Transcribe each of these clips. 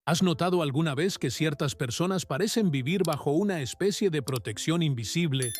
¿Has notado alguna vez que ciertas personas parecen vivir bajo una especie de protección invisible,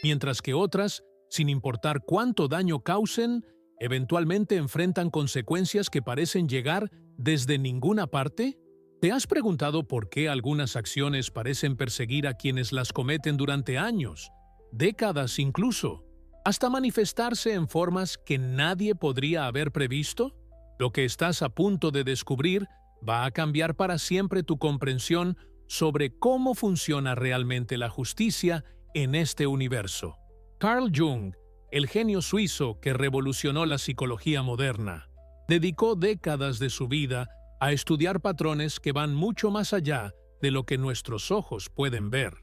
mientras que otras, sin importar cuánto daño causen, eventualmente enfrentan consecuencias que parecen llegar desde ninguna parte? ¿Te has preguntado por qué algunas acciones parecen perseguir a quienes las cometen durante años, décadas incluso, hasta manifestarse en formas que nadie podría haber previsto? Lo que estás a punto de descubrir va a cambiar para siempre tu comprensión sobre cómo funciona realmente la justicia en este universo. Carl Jung, el genio suizo que revolucionó la psicología moderna, dedicó décadas de su vida a estudiar patrones que van mucho más allá de lo que nuestros ojos pueden ver.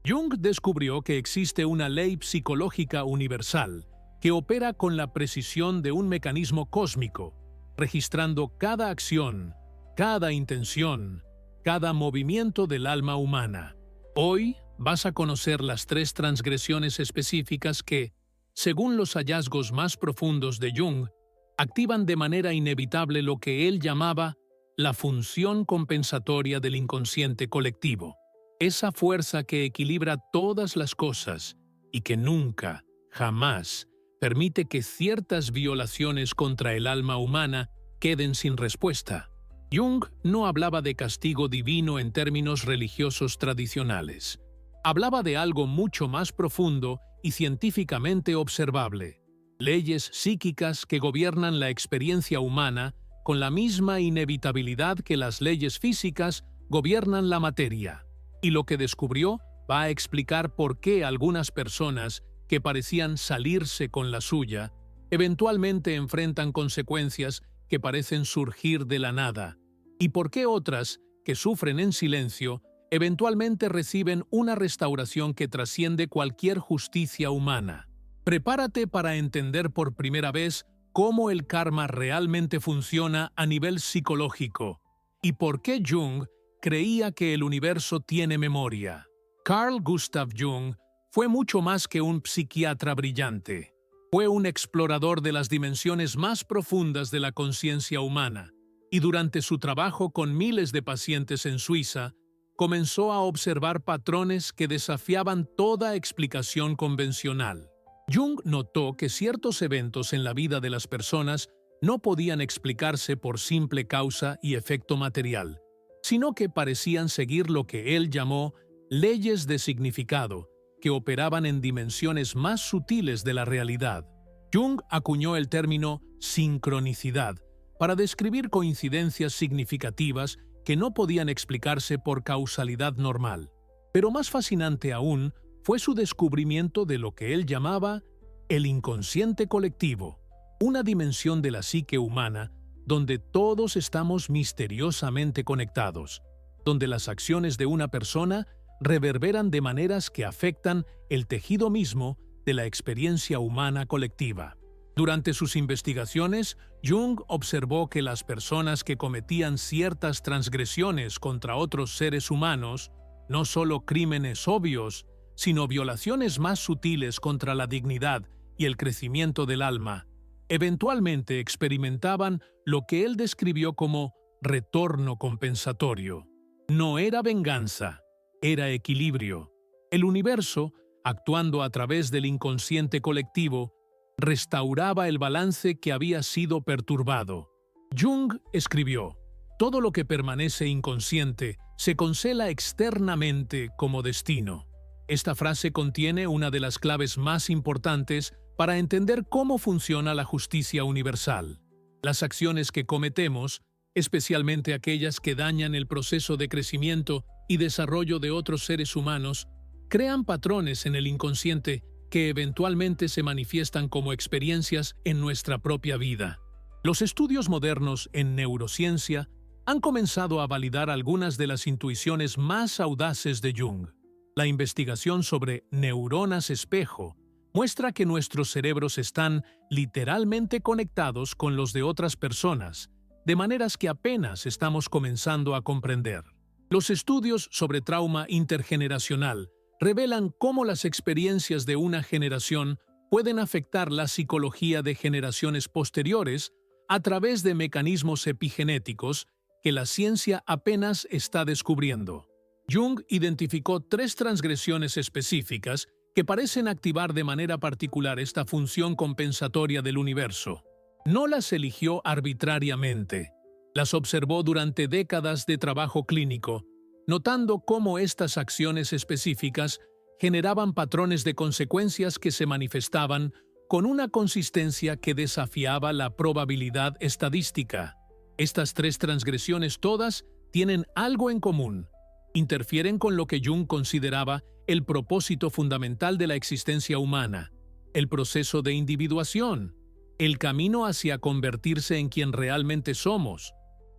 Jung descubrió que existe una ley psicológica universal que opera con la precisión de un mecanismo cósmico, registrando cada acción, cada intención, cada movimiento del alma humana. Hoy vas a conocer las 3 transgresiones específicas que, según los hallazgos más profundos de Jung, activan de manera inevitable lo que él llamaba la función compensatoria del inconsciente colectivo, esa fuerza que equilibra todas las cosas y que nunca, jamás, permite que ciertas violaciones contra el alma humana queden sin respuesta. Jung no hablaba de castigo divino en términos religiosos tradicionales. Hablaba de algo mucho más profundo y científicamente observable: leyes psíquicas que gobiernan la experiencia humana con la misma inevitabilidad que las leyes físicas gobiernan la materia. Y lo que descubrió va a explicar por qué algunas personas que parecían salirse con la suya eventualmente enfrentan consecuencias que parecen surgir de la nada, y por qué otras, que sufren en silencio, eventualmente reciben una restauración que trasciende cualquier justicia humana. Prepárate para entender por primera vez cómo el karma realmente funciona a nivel psicológico y por qué Jung creía que el universo tiene memoria. Carl Gustav Jung fue mucho más que un psiquiatra brillante. Fue un explorador de las dimensiones más profundas de la conciencia humana, y durante su trabajo con miles de pacientes en Suiza, comenzó a observar patrones que desafiaban toda explicación convencional. Jung notó que ciertos eventos en la vida de las personas no podían explicarse por simple causa y efecto material, sino que parecían seguir lo que él llamó leyes de significado, que operaban en dimensiones más sutiles de la realidad. Jung acuñó el término sincronicidad para describir coincidencias significativas que no podían explicarse por causalidad normal. Pero más fascinante aún fue su descubrimiento de lo que él llamaba el inconsciente colectivo, una dimensión de la psique humana donde todos estamos misteriosamente conectados, donde las acciones de una persona reverberan de maneras que afectan el tejido mismo de la experiencia humana colectiva. Durante sus investigaciones, Jung observó que las personas que cometían ciertas transgresiones contra otros seres humanos, no solo crímenes obvios, sino violaciones más sutiles contra la dignidad y el crecimiento del alma, eventualmente experimentaban lo que él describió como retorno compensatorio. No era venganza, era equilibrio. El universo, actuando a través del inconsciente colectivo, restauraba el balance que había sido perturbado. Jung escribió: «Todo lo que permanece inconsciente se concela externamente como destino». Esta frase contiene una de las claves más importantes para entender cómo funciona la justicia universal. Las acciones que cometemos, especialmente aquellas que dañan el proceso de crecimiento y desarrollo de otros seres humanos, crean patrones en el inconsciente que eventualmente se manifiestan como experiencias en nuestra propia vida. Los estudios modernos en neurociencia han comenzado a validar algunas de las intuiciones más audaces de Jung. La investigación sobre neuronas espejo muestra que nuestros cerebros están literalmente conectados con los de otras personas, de maneras que apenas estamos comenzando a comprender. Los estudios sobre trauma intergeneracional revelan cómo las experiencias de una generación pueden afectar la psicología de generaciones posteriores a través de mecanismos epigenéticos que la ciencia apenas está descubriendo. Jung identificó 3 transgresiones específicas que parecen activar de manera particular esta función compensatoria del universo. No las eligió arbitrariamente. Las observó durante décadas de trabajo clínico, notando cómo estas acciones específicas generaban patrones de consecuencias que se manifestaban con una consistencia que desafiaba la probabilidad estadística. Estas 3 transgresiones todas tienen algo en común. Interfieren con lo que Jung consideraba el propósito fundamental de la existencia humana, el proceso de individuación, el camino hacia convertirse en quien realmente somos.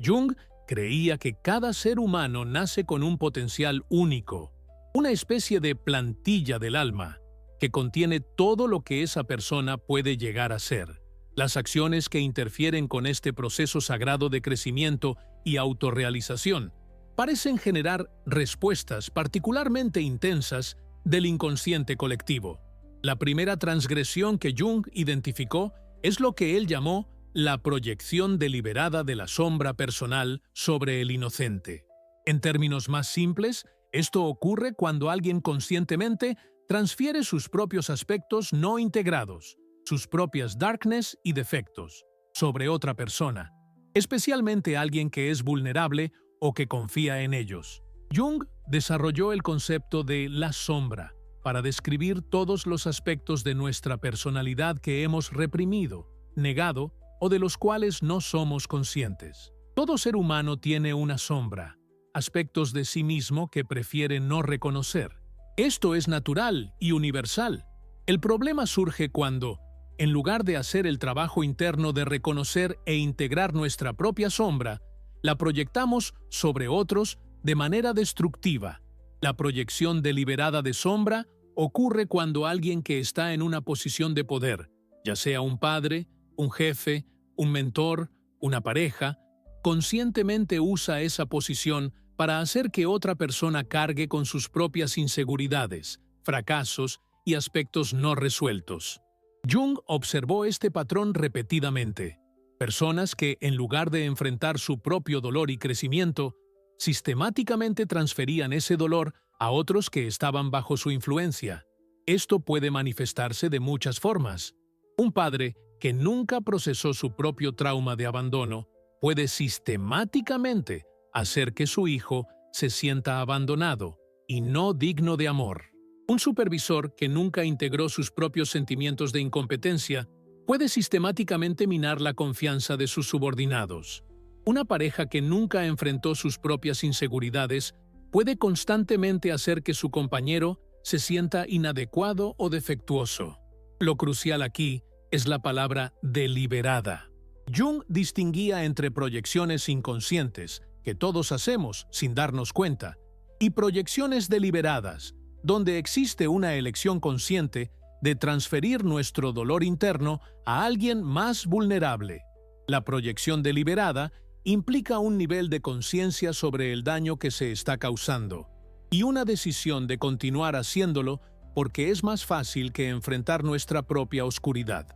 Jung creía que cada ser humano nace con un potencial único, una especie de plantilla del alma, que contiene todo lo que esa persona puede llegar a ser. Las acciones que interfieren con este proceso sagrado de crecimiento y autorrealización parecen generar respuestas particularmente intensas del inconsciente colectivo. La primera transgresión que Jung identificó es lo que él llamó la proyección deliberada de la sombra personal sobre el inocente. En términos más simples, esto ocurre cuando alguien conscientemente transfiere sus propios aspectos no integrados, sus propias darkness y defectos, sobre otra persona, especialmente alguien que es vulnerable o que confía en ellos. Jung desarrolló el concepto de la sombra para describir todos los aspectos de nuestra personalidad que hemos reprimido, negado o de los cuales no somos conscientes. Todo ser humano tiene una sombra, aspectos de sí mismo que prefiere no reconocer. Esto es natural y universal. El problema surge cuando, en lugar de hacer el trabajo interno de reconocer e integrar nuestra propia sombra, la proyectamos sobre otros de manera destructiva. La proyección deliberada de sombra ocurre cuando alguien que está en una posición de poder, ya sea un padre, un jefe, un mentor, una pareja, conscientemente usa esa posición para hacer que otra persona cargue con sus propias inseguridades, fracasos y aspectos no resueltos. Jung observó este patrón repetidamente. Personas que, en lugar de enfrentar su propio dolor y crecimiento, sistemáticamente transferían ese dolor a otros que estaban bajo su influencia. Esto puede manifestarse de muchas formas. Un padre que nunca procesó su propio trauma de abandono puede sistemáticamente hacer que su hijo se sienta abandonado y no digno de amor. Un supervisor que nunca integró sus propios sentimientos de incompetencia puede sistemáticamente minar la confianza de sus subordinados. Una pareja que nunca enfrentó sus propias inseguridades puede constantemente hacer que su compañero se sienta inadecuado o defectuoso. Lo crucial aquí es la palabra deliberada. Jung distinguía entre proyecciones inconscientes, que todos hacemos sin darnos cuenta, y proyecciones deliberadas, donde existe una elección consciente de transferir nuestro dolor interno a alguien más vulnerable. La proyección deliberada implica un nivel de conciencia sobre el daño que se está causando y una decisión de continuar haciéndolo porque es más fácil que enfrentar nuestra propia oscuridad.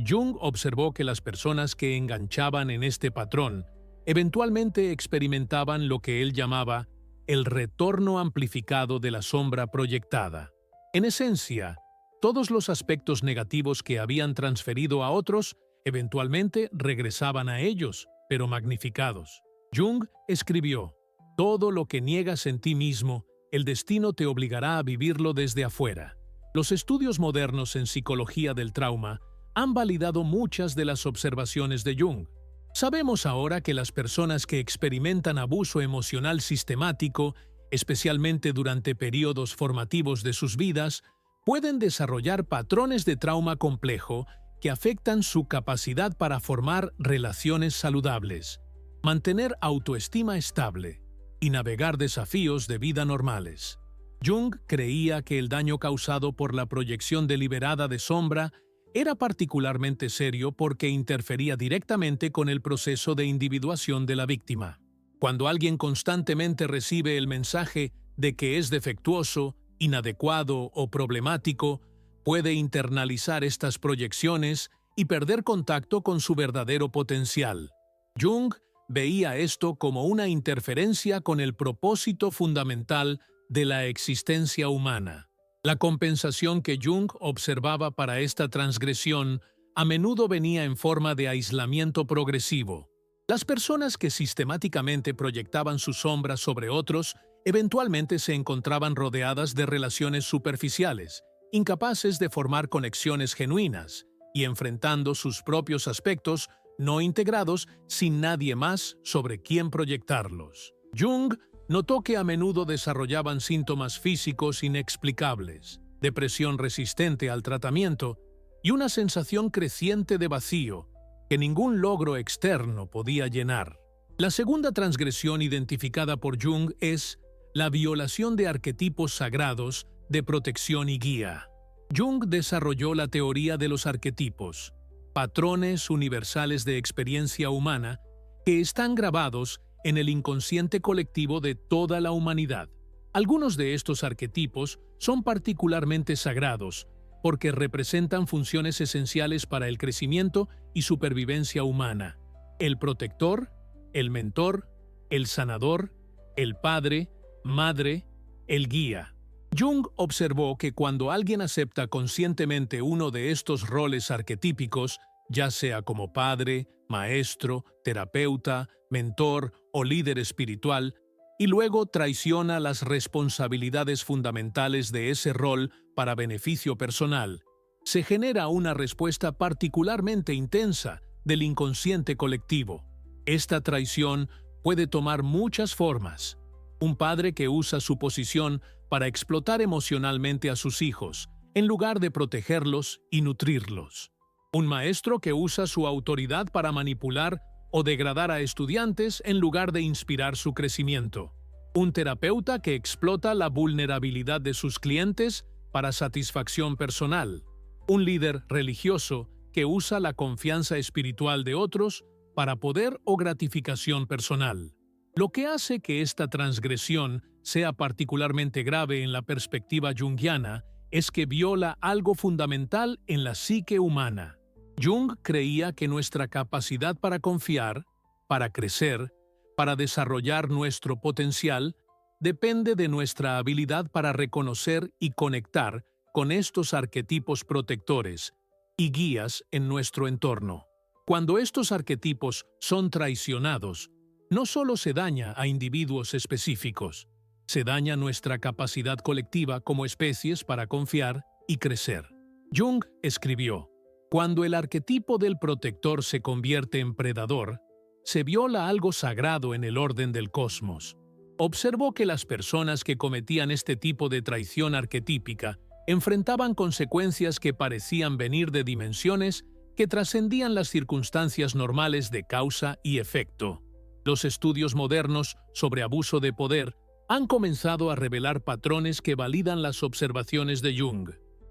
Jung observó que las personas que enganchaban en este patrón eventualmente experimentaban lo que él llamaba el retorno amplificado de la sombra proyectada. En esencia, todos los aspectos negativos que habían transferido a otros eventualmente regresaban a ellos, pero magnificados. Jung escribió: «Todo lo que niegas en ti mismo, el destino te obligará a vivirlo desde afuera». Los estudios modernos en psicología del trauma han validado muchas de las observaciones de Jung. Sabemos ahora que las personas que experimentan abuso emocional sistemático, especialmente durante periodos formativos de sus vidas, pueden desarrollar patrones de trauma complejo que afectan su capacidad para formar relaciones saludables, mantener autoestima estable y navegar desafíos de vida normales. Jung creía que el daño causado por la proyección deliberada de sombra era particularmente serio porque interfería directamente con el proceso de individuación de la víctima. Cuando alguien constantemente recibe el mensaje de que es defectuoso, inadecuado o problemático, puede internalizar estas proyecciones y perder contacto con su verdadero potencial. Jung veía esto como una interferencia con el propósito fundamental de la existencia humana. La compensación que Jung observaba para esta transgresión a menudo venía en forma de aislamiento progresivo. Las personas que sistemáticamente proyectaban su sombra sobre otros eventualmente se encontraban rodeadas de relaciones superficiales, incapaces de formar conexiones genuinas y enfrentando sus propios aspectos no integrados sin nadie más sobre quién proyectarlos. Jung notó que a menudo desarrollaban síntomas físicos inexplicables, depresión resistente al tratamiento y una sensación creciente de vacío que ningún logro externo podía llenar. La segunda transgresión identificada por Jung es la violación de arquetipos sagrados de protección y guía. Jung desarrolló la teoría de los arquetipos, patrones universales de experiencia humana que están grabados en el inconsciente colectivo de toda la humanidad. Algunos de estos arquetipos son particularmente sagrados porque representan funciones esenciales para el crecimiento y supervivencia humana. El protector, el mentor, el sanador, el padre, madre, el guía. Jung observó que cuando alguien acepta conscientemente uno de estos roles arquetípicos, ya sea como padre, maestro, terapeuta, mentor o líder espiritual, y luego traiciona las responsabilidades fundamentales de ese rol para beneficio personal, se genera una respuesta particularmente intensa del inconsciente colectivo. Esta traición puede tomar muchas formas. Un padre que usa su posición para explotar emocionalmente a sus hijos, en lugar de protegerlos y nutrirlos. Un maestro que usa su autoridad para manipular o degradar a estudiantes en lugar de inspirar su crecimiento. Un terapeuta que explota la vulnerabilidad de sus clientes para satisfacción personal. Un líder religioso que usa la confianza espiritual de otros para poder o gratificación personal. Lo que hace que esta transgresión sea particularmente grave en la perspectiva junguiana es que viola algo fundamental en la psique humana. Jung creía que nuestra capacidad para confiar, para crecer, para desarrollar nuestro potencial, depende de nuestra habilidad para reconocer y conectar con estos arquetipos protectores y guías en nuestro entorno. Cuando estos arquetipos son traicionados, no solo se daña a individuos específicos, se daña nuestra capacidad colectiva como especies para confiar y crecer. Jung escribió: cuando el arquetipo del protector se convierte en predador, se viola algo sagrado en el orden del cosmos. Observó que las personas que cometían este tipo de traición arquetípica enfrentaban consecuencias que parecían venir de dimensiones que trascendían las circunstancias normales de causa y efecto. Los estudios modernos sobre abuso de poder han comenzado a revelar patrones que validan las observaciones de Jung.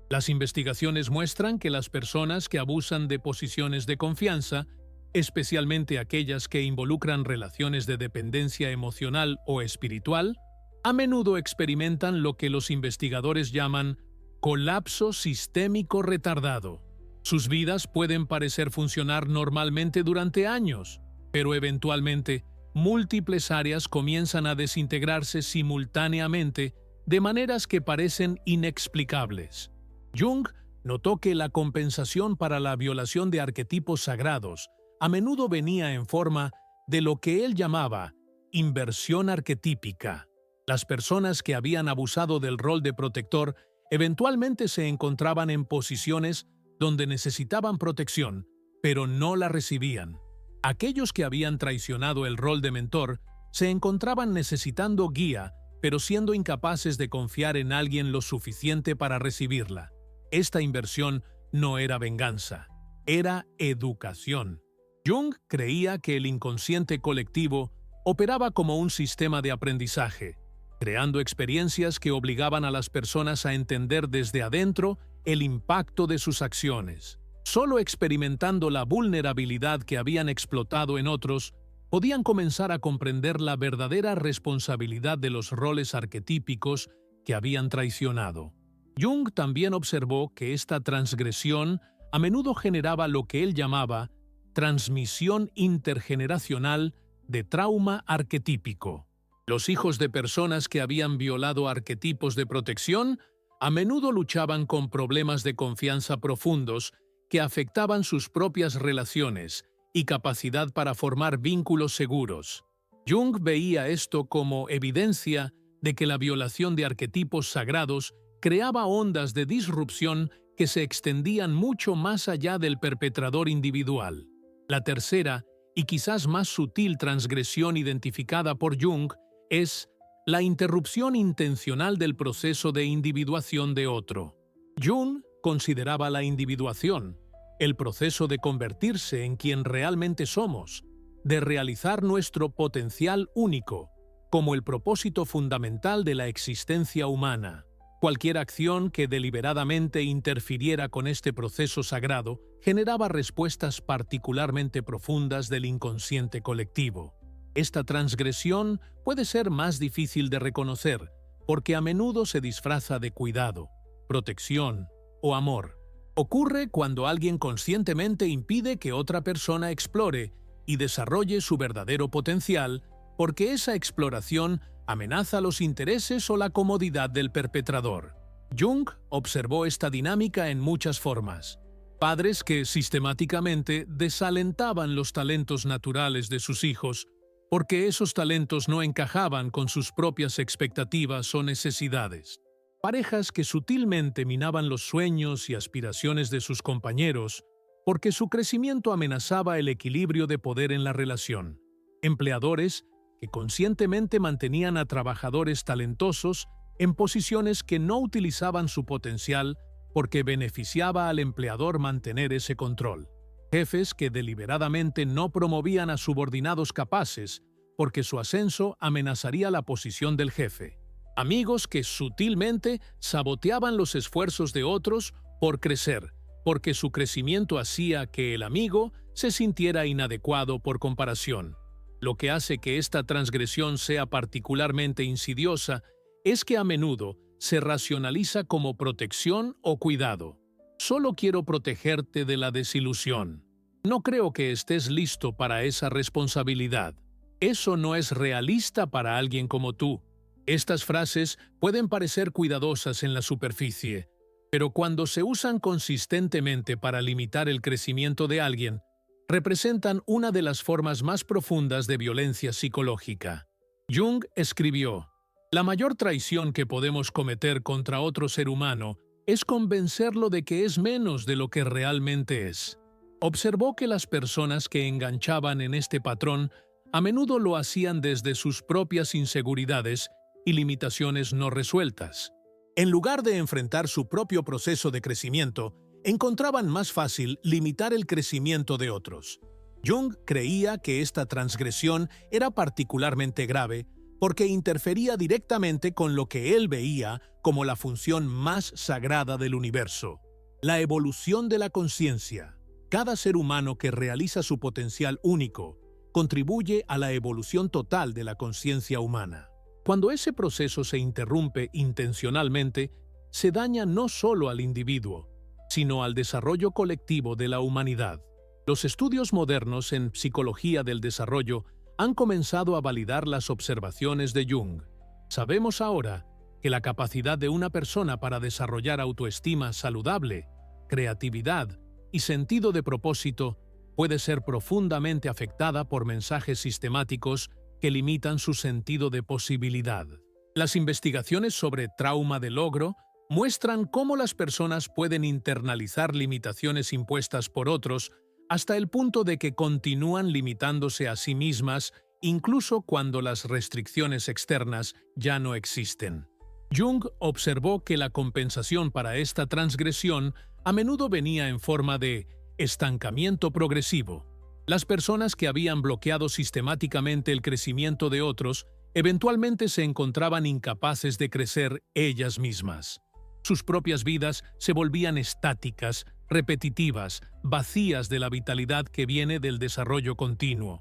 Las investigaciones muestran que las personas que abusan de posiciones de confianza, especialmente aquellas que involucran relaciones de dependencia emocional o espiritual, a menudo experimentan lo que los investigadores llaman colapso sistémico retardado. Sus vidas pueden parecer funcionar normalmente durante años, pero eventualmente múltiples áreas comienzan a desintegrarse simultáneamente de maneras que parecen inexplicables. Jung notó que la compensación para la violación de arquetipos sagrados a menudo venía en forma de lo que él llamaba inversión arquetípica. Las personas que habían abusado del rol de protector eventualmente se encontraban en posiciones donde necesitaban protección, pero no la recibían. Aquellos que habían traicionado el rol de mentor se encontraban necesitando guía, pero siendo incapaces de confiar en alguien lo suficiente para recibirla. Esta inversión no era venganza, era educación. Jung creía que el inconsciente colectivo operaba como un sistema de aprendizaje, creando experiencias que obligaban a las personas a entender desde adentro el impacto de sus acciones. Solo experimentando la vulnerabilidad que habían explotado en otros, podían comenzar a comprender la verdadera responsabilidad de los roles arquetípicos que habían traicionado. Jung también observó que esta transgresión a menudo generaba lo que él llamaba transmisión intergeneracional de trauma arquetípico. Los hijos de personas que habían violado arquetipos de protección a menudo luchaban con problemas de confianza profundos que afectaban sus propias relaciones y capacidad para formar vínculos seguros. Jung veía esto como evidencia de que la violación de arquetipos sagrados creaba ondas de disrupción que se extendían mucho más allá del perpetrador individual. La tercera, y quizás más sutil transgresión identificada por Jung, es la interrupción intencional del proceso de individuación de otro. Jung consideraba la individuación, el proceso de convertirse en quien realmente somos, de realizar nuestro potencial único, como el propósito fundamental de la existencia humana. Cualquier acción que deliberadamente interfiriera con este proceso sagrado generaba respuestas particularmente profundas del inconsciente colectivo. Esta transgresión puede ser más difícil de reconocer porque a menudo se disfraza de cuidado, protección o amor. Ocurre cuando alguien conscientemente impide que otra persona explore y desarrolle su verdadero potencial porque esa exploración amenaza los intereses o la comodidad del perpetrador. Jung observó esta dinámica en muchas formas. Padres que sistemáticamente desalentaban los talentos naturales de sus hijos porque esos talentos no encajaban con sus propias expectativas o necesidades. Parejas que sutilmente minaban los sueños y aspiraciones de sus compañeros porque su crecimiento amenazaba el equilibrio de poder en la relación. Empleadores que conscientemente mantenían a trabajadores talentosos en posiciones que no utilizaban su potencial porque beneficiaba al empleador mantener ese control. Jefes que deliberadamente no promovían a subordinados capaces porque su ascenso amenazaría la posición del jefe. Amigos que sutilmente saboteaban los esfuerzos de otros por crecer, porque su crecimiento hacía que el amigo se sintiera inadecuado por comparación. Lo que hace que esta transgresión sea particularmente insidiosa es que a menudo se racionaliza como protección o cuidado. Solo quiero protegerte de la desilusión. No creo que estés listo para esa responsabilidad. Eso no es realista para alguien como tú. Estas frases pueden parecer cuidadosas en la superficie, pero cuando se usan consistentemente para limitar el crecimiento de alguien, representan una de las formas más profundas de violencia psicológica. Jung escribió: "La mayor traición que podemos cometer contra otro ser humano es convencerlo de que es menos de lo que realmente es". Observó que las personas que enganchaban en este patrón a menudo lo hacían desde sus propias inseguridades y limitaciones no resueltas. En lugar de enfrentar su propio proceso de crecimiento, encontraban más fácil limitar el crecimiento de otros. Jung creía que esta transgresión era particularmente grave porque interfería directamente con lo que él veía como la función más sagrada del universo: la evolución de la conciencia. Cada ser humano que realiza su potencial único contribuye a la evolución total de la conciencia humana. Cuando ese proceso se interrumpe intencionalmente, se daña no solo al individuo, sino al desarrollo colectivo de la humanidad. Los estudios modernos en psicología del desarrollo han comenzado a validar las observaciones de Jung. Sabemos ahora que la capacidad de una persona para desarrollar autoestima saludable, creatividad y sentido de propósito puede ser profundamente afectada por mensajes sistemáticos que limitan su sentido de posibilidad. Las investigaciones sobre trauma de logro muestran cómo las personas pueden internalizar limitaciones impuestas por otros hasta el punto de que continúan limitándose a sí mismas incluso cuando las restricciones externas ya no existen. Jung observó que la compensación para esta transgresión a menudo venía en forma de estancamiento progresivo. Las personas que habían bloqueado sistemáticamente el crecimiento de otros eventualmente se encontraban incapaces de crecer ellas mismas. Sus propias vidas se volvían estáticas, repetitivas, vacías de la vitalidad que viene del desarrollo continuo.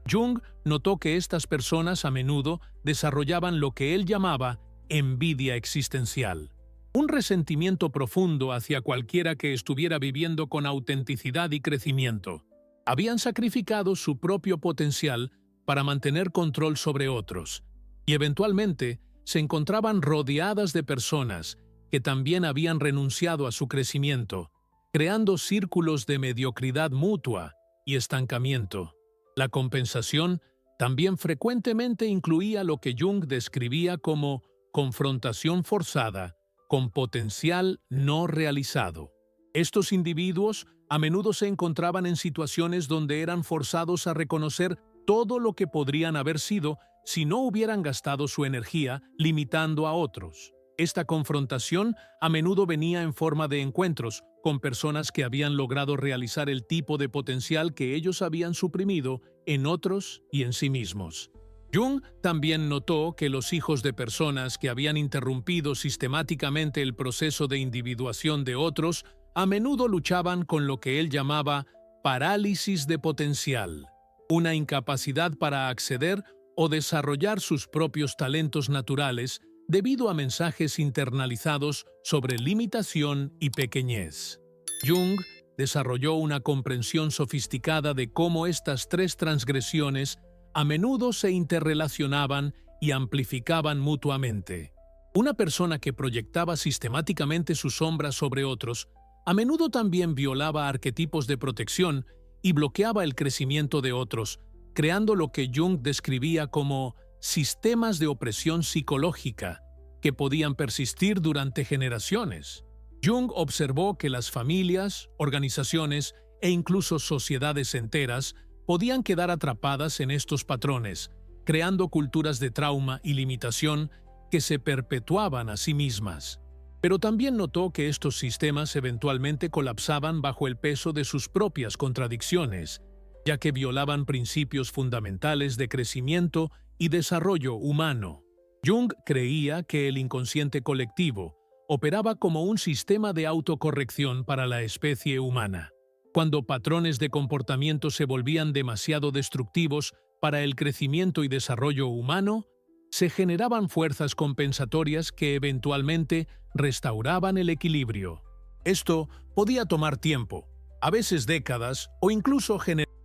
Jung notó que estas personas a menudo desarrollaban lo que él llamaba envidia existencial, un resentimiento profundo hacia cualquiera que estuviera viviendo con autenticidad y crecimiento. Habían sacrificado su propio potencial para mantener control sobre otros, y eventualmente se encontraban rodeadas de personas que también habían renunciado a su crecimiento, creando círculos de mediocridad mutua y estancamiento. La compensación también frecuentemente incluía lo que Jung describía como confrontación forzada con potencial no realizado. Estos individuos a menudo se encontraban en situaciones donde eran forzados a reconocer todo lo que podrían haber sido si no hubieran gastado su energía limitando a otros. Esta confrontación a menudo venía en forma de encuentros con personas que habían logrado realizar el tipo de potencial que ellos habían suprimido en otros y en sí mismos. Jung también notó que los hijos de personas que habían interrumpido sistemáticamente el proceso de individuación de otros a menudo luchaban con lo que él llamaba parálisis de potencial, una incapacidad para acceder o desarrollar sus propios talentos naturales debido a mensajes internalizados sobre limitación y pequeñez. Jung desarrolló una comprensión sofisticada de cómo estas tres transgresiones a menudo se interrelacionaban y amplificaban mutuamente. Una persona que proyectaba sistemáticamente su sombra sobre otros a menudo también violaba arquetipos de protección y bloqueaba el crecimiento de otros, creando lo que Jung describía como sistemas de opresión psicológica que podían persistir durante generaciones. Jung observó que las familias, organizaciones e incluso sociedades enteras podían quedar atrapadas en estos patrones, creando culturas de trauma y limitación que se perpetuaban a sí mismas. Pero también notó que estos sistemas eventualmente colapsaban bajo el peso de sus propias contradicciones, ya que violaban principios fundamentales de crecimiento y desarrollo humano. Jung creía que el inconsciente colectivo operaba como un sistema de autocorrección para la especie humana. Cuando patrones de comportamiento se volvían demasiado destructivos para el crecimiento y desarrollo humano, se generaban fuerzas compensatorias que eventualmente restauraban el equilibrio. Esto podía tomar tiempo, a veces décadas o incluso generaciones.